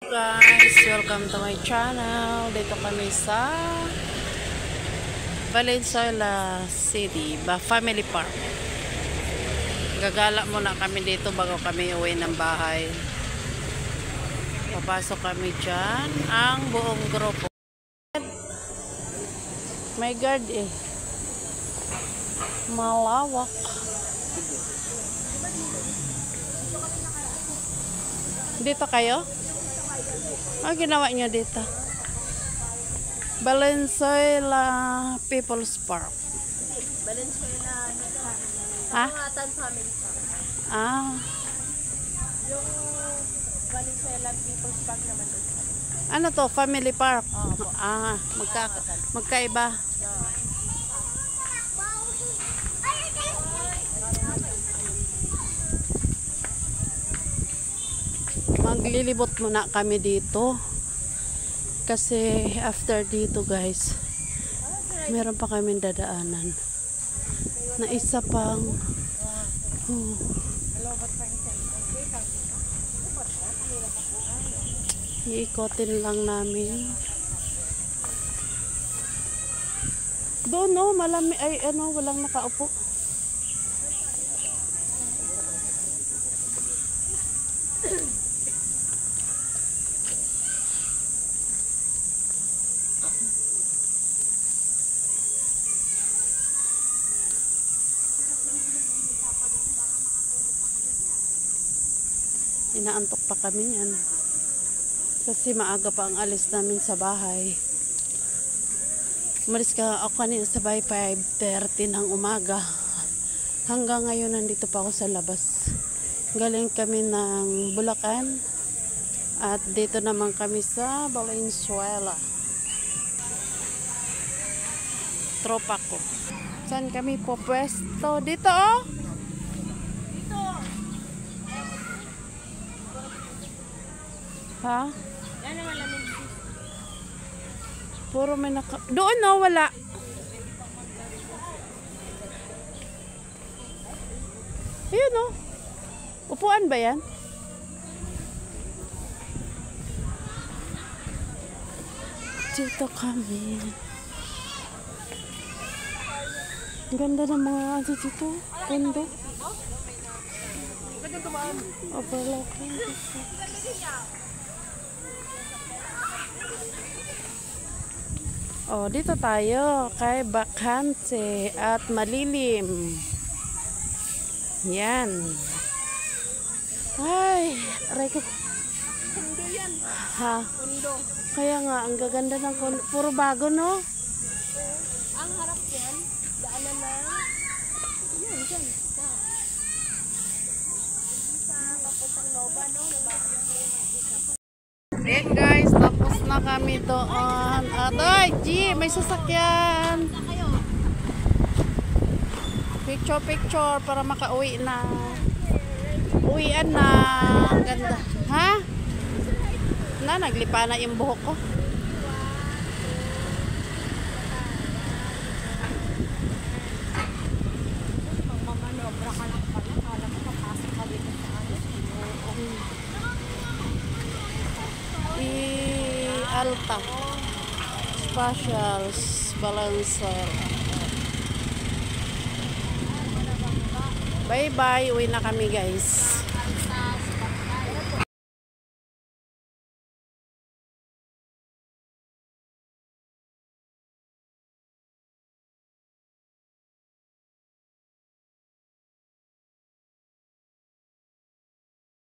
Guys, welcome to my channel. Dito kami sa Valenzuela City, Family Park. Gagala muna kami dito bago kami uwi ng bahay. Papasok kami dyan ang buong grupo. My God malawak. Dito kayo? Ginawa nyo dito? Valenzuela People's Park. Valenzuela Hatan Family Park. Yung Valenzuela People's Park naman doon. Ano to? Family Park? Opo. Magkaiba. Maglilibot muna kami dito kasi after dito guys meron pa kaming dadaanan na isa pang iikotin lang namin doon malami walang nakaupo. Inaantok pa kami yan kasi maaga pa ang alis namin sa bahay. Umalis ako kanina sa bahay 5:30 ng umaga. Hanggang ngayon nandito pa ako sa labas. Galing kami ng Bulacan at dito naman kami sa Valenzuela. Tropa ko. Saan kami po pwesto? Dito Ha? Yan ang malamig. Puro may doon wala. Ayun upuan ba yan? Dito kami. Ang ganda ng mga dito. Kondo. Overlooking. Dito tayo kay bakante at malilim. Yan. Ay, aray ko. Kondo yan. Ha? Kondo. Kaya nga, ang gaganda ng kondo. Puro bago, no? Ang harap yan, daanan na. Yan, dyan. Sa papuntang Nova, no? Ayan guys, tapos na kami doon. Ay, may sasakyan. Picture para makauwi na. Uwian na. Ang ganda. Ha? Naglipa na yung buhok ko. Magmamanobra ka lang pala. Kala mo papasok ka dito sa Alta Specials Valenzuela. Bye bye, uwi na kami guys.